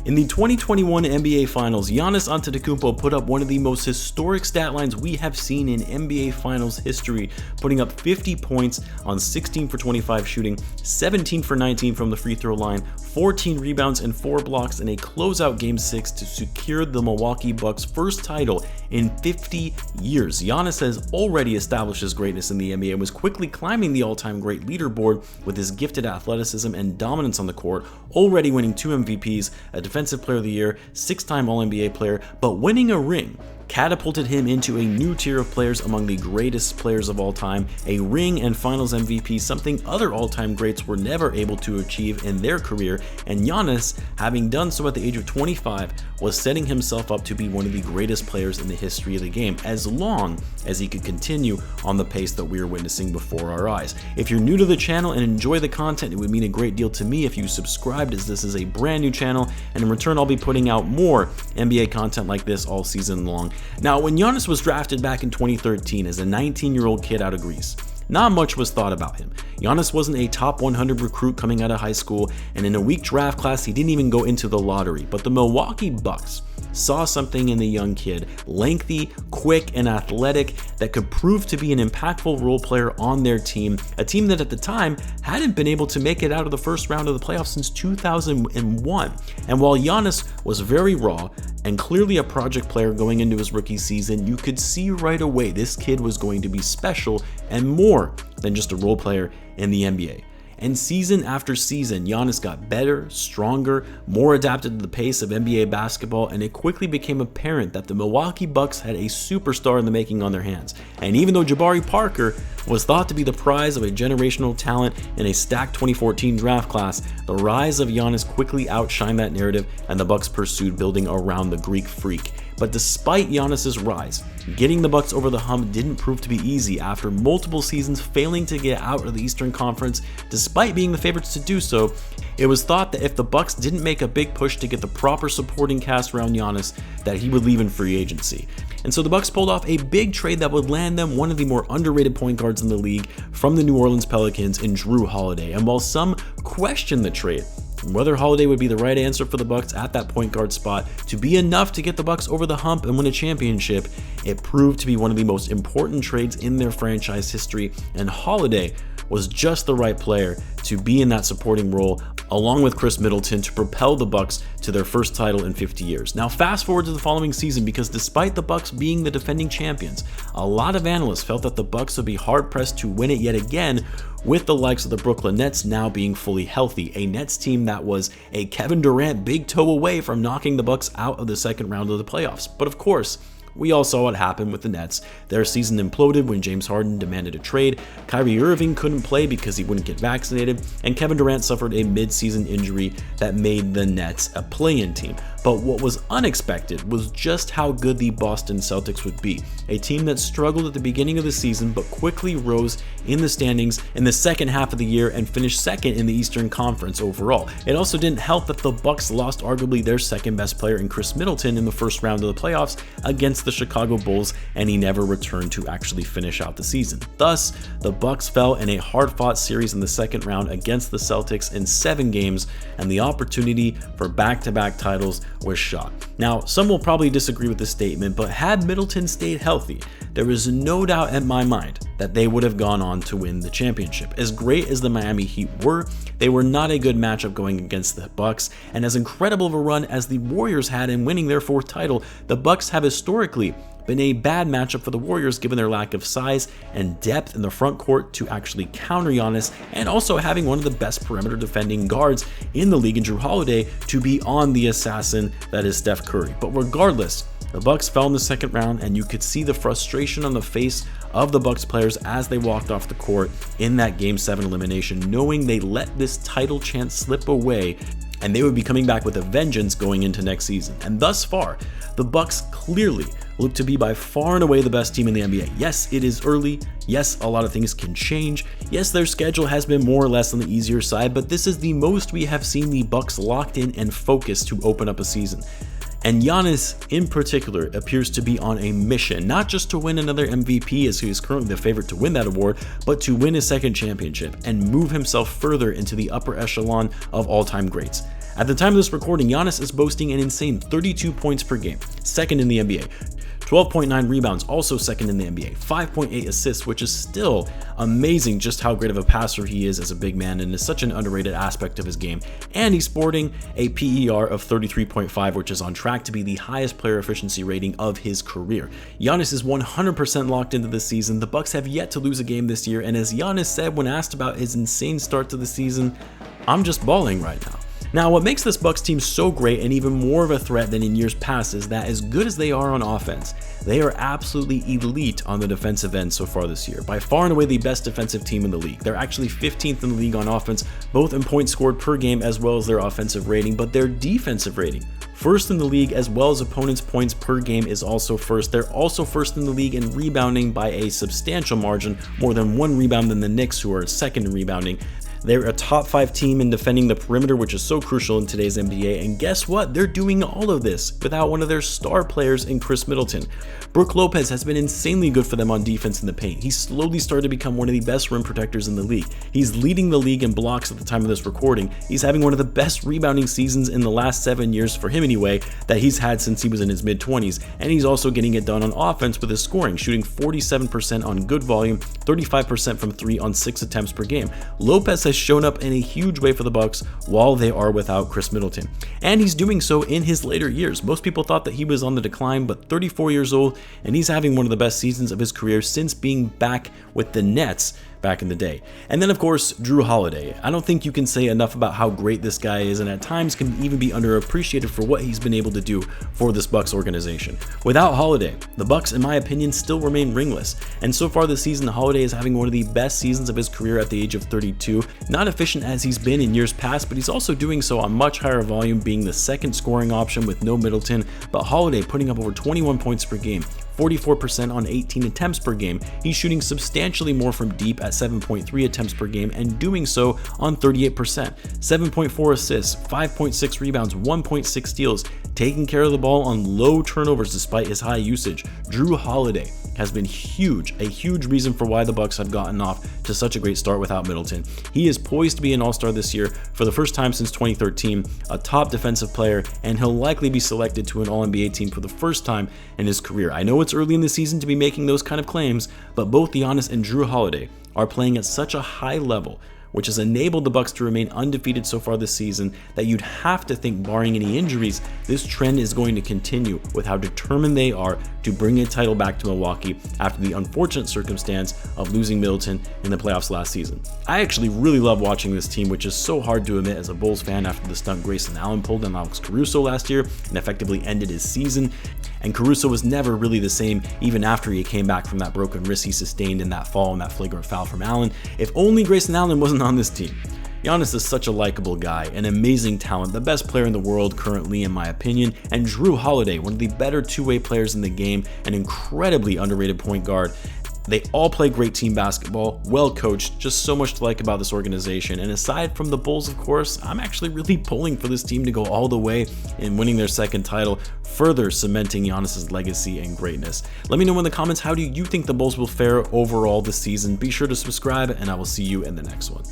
In the 2021 NBA Finals, Giannis Antetokounmpo put up one of the most historic stat lines we have seen in NBA Finals history, putting up 50 points on 16 for 25 shooting, 17 for 19 from the free throw line, 14 rebounds and 4 blocks in a closeout Game 6 to secure the Milwaukee Bucks' first title in 50 years. Giannis has already established his greatness in the NBA and was quickly climbing the all-time great leaderboard with his gifted athleticism and dominance on the court, already winning 2 MVPs, a Defensive Player of the Year, 6-time All-NBA player, but winning a ring catapulted him into a new tier of players among the greatest players of all time, a ring and finals MVP, something other all-time greats were never able to achieve in their career, and Giannis, having done so at the age of 25, was setting himself up to be one of the greatest players in the history of the game, as long as he could continue on the pace that we are witnessing before our eyes. If you're new to the channel and enjoy the content, it would mean a great deal to me if you subscribed, as this is a brand new channel, and in return I'll be putting out more NBA content like this all season long. Now, when Giannis was drafted back in 2013 as a 19-year-old kid out of Greece, not much was thought about him. Giannis wasn't a top 100 recruit coming out of high school, and in a weak draft class, he didn't even go into the lottery. But the Milwaukee Bucks saw something in the young kid, lengthy, quick, and athletic, that could prove to be an impactful role player on their team, a team that at the time hadn't been able to make it out of the first round of the playoffs since 2001. And while Giannis was very raw and clearly a project player going into his rookie season, you could see right away this kid was going to be special and more than just a role player in the NBA. And season after season, Giannis got better, stronger, more adapted to the pace of NBA basketball, and it quickly became apparent that the Milwaukee Bucks had a superstar in the making on their hands. And even though Jabari Parker was thought to be the prize of a generational talent in a stacked 2014 draft class, the rise of Giannis quickly outshined that narrative, and the Bucks pursued building around the Greek freak. But despite Giannis's rise, getting the Bucks over the hump didn't prove to be easy after multiple seasons failing to get out of the Eastern Conference. Despite being the favorites to do so, it was thought that if the Bucks didn't make a big push to get the proper supporting cast around Giannis, that he would leave in free agency. And so the Bucks pulled off a big trade that would land them one of the more underrated point guards in the league from the New Orleans Pelicans in Jrue Holiday. And while some questioned the trade, whether Holiday would be the right answer for the Bucks at that point guard spot to be enough to get the Bucks over the hump and win a championship, it proved to be one of the most important trades in their franchise history, and Holiday was just the right player to be in that supporting role, along with Chris Middleton, to propel the Bucks to their first title in 50 years. Now fast forward to the following season, because despite the Bucks being the defending champions, a lot of analysts felt that the Bucks would be hard-pressed to win it yet again, with the likes of the Brooklyn Nets now being fully healthy, a Nets team that was a Kevin Durant big toe away from knocking the Bucks out of the second round of the playoffs. But of course, we all saw what happened with the Nets. Their season imploded when James Harden demanded a trade, Kyrie Irving couldn't play because he wouldn't get vaccinated, and Kevin Durant suffered a mid-season injury that made the Nets a play-in team. But what was unexpected was just how good the Boston Celtics would be, a team that struggled at the beginning of the season but quickly rose in the standings in the second half of the year and finished second in the Eastern Conference overall. It also didn't help that the Bucks lost arguably their second best player in Chris Middleton in the first round of the playoffs against the Chicago Bulls, and he never returned to actually finish out the season. Thus, the Bucks fell in a hard-fought series in the second round against the Celtics in 7 games, and the opportunity for back-to-back titles was shot. Now, some will probably disagree with this statement, but had Middleton stayed healthy, there is no doubt in my mind that they would have gone on to win the championship. As great as the Miami Heat were, they were not a good matchup going against the Bucks, and as incredible of a run as the Warriors had in winning their 4th title, the Bucks have historically been a bad matchup for the Warriors given their lack of size and depth in the front court to actually counter Giannis, and also having one of the best perimeter defending guards in the league in Jrue Holiday to be on the assassin that is Steph Curry. But regardless, the Bucks fell in the second round, and you could see the frustration on the face of the Bucks players as they walked off the court in that Game 7 elimination, knowing they let this title chance slip away and they would be coming back with a vengeance going into next season. And thus far, the Bucks clearly look to be by far and away the best team in the NBA. Yes, it is early. Yes, a lot of things can change. Yes, their schedule has been more or less on the easier side, but this is the most we have seen the Bucks locked in and focused to open up a season. And Giannis, in particular, appears to be on a mission, not just to win another MVP, as he is currently the favorite to win that award, but to win his second championship and move himself further into the upper echelon of all-time greats. At the time of this recording, Giannis is boasting an insane 32 points per game, second in the NBA. 12.9 rebounds, also second in the NBA. 5.8 assists, which is still amazing just how great of a passer he is as a big man and is such an underrated aspect of his game. And he's sporting a PER of 33.5, which is on track to be the highest player efficiency rating of his career. Giannis is 100% locked into this season. The Bucks have yet to lose a game this year, and as Giannis said when asked about his insane start to the season, "I'm just balling right now." Now, what makes this Bucks team so great and even more of a threat than in years past is that as good as they are on offense, they are absolutely elite on the defensive end so far this year. By far and away the best defensive team in the league. They're actually 15th in the league on offense, both in points scored per game as well as their offensive rating, but their defensive rating, first in the league, as well as opponents' points per game, is also first. They're also first in the league in rebounding by a substantial margin, more than one rebound than the Knicks, who are second in rebounding. They're a top 5 team in defending the perimeter, which is so crucial in today's NBA, and guess what? They're doing all of this without one of their star players in Chris Middleton. Brook Lopez has been insanely good for them on defense in the paint. He's slowly started to become one of the best rim protectors in the league. He's leading the league in blocks at the time of this recording. He's having one of the best rebounding seasons in the last 7 years, for him anyway, that he's had since he was in his mid-20s, and he's also getting it done on offense with his scoring, shooting 47% on good volume, 35% from 3 on 6 attempts per game. Lopez has shown up in a huge way for the Bucks while they are without Chris Middleton, and he's doing so in his later years. Most people thought that he was on the decline, but 34 years old, and he's having one of the best seasons of his career since being back with the Nets back in the day. And then of course, Jrue Holiday. I don't think you can say enough about how great this guy is, and at times can even be underappreciated for what he's been able to do for this Bucks organization. Without Holiday, the Bucks, in my opinion, still remain ringless. And so far this season, Holiday is having one of the best seasons of his career at the age of 32. Not efficient as he's been in years past, but he's also doing so on much higher volume, being the second scoring option with no Middleton. But Holiday putting up over 21 points per game, 44% on 18 attempts per game. He's shooting substantially more from deep at 7.3 attempts per game and doing so on 38%. 7.4 assists, 5.6 rebounds, 1.6 steals, taking care of the ball on low turnovers despite his high usage. Jrue Holiday has been huge, a huge reason for why the Bucks have gotten off to such a great start without Middleton. He is poised to be an all-star this year for the first time since 2013, a top defensive player, and he'll likely be selected to an All-NBA team for the first time in his career. I know it's early in the season to be making those kind of claims, but both Giannis and Jrue Holiday are playing at such a high level, which has enabled the Bucks to remain undefeated so far this season, that you'd have to think, barring any injuries, this trend is going to continue with how determined they are to bring a title back to Milwaukee after the unfortunate circumstance of losing Middleton in the playoffs last season. I actually really love watching this team, which is so hard to admit as a Bulls fan after the stunt Grayson Allen pulled on Alex Caruso last year and effectively ended his season. And Caruso was never really the same even after he came back from that broken wrist he sustained in that fall and that flagrant foul from Allen. If only Grayson Allen wasn't on this team. Giannis is such a likable guy, an amazing talent, the best player in the world currently in my opinion, and Jrue Holiday, one of the better two-way players in the game, an incredibly underrated point guard. They all play great team basketball, well coached, just so much to like about this organization. And aside from the Bulls, of course, I'm actually really pulling for this team to go all the way in winning their second title, further cementing Giannis's legacy and greatness. Let me know in the comments, how do you think the Bulls will fare overall this season? Be sure to subscribe, and I will see you in the next one.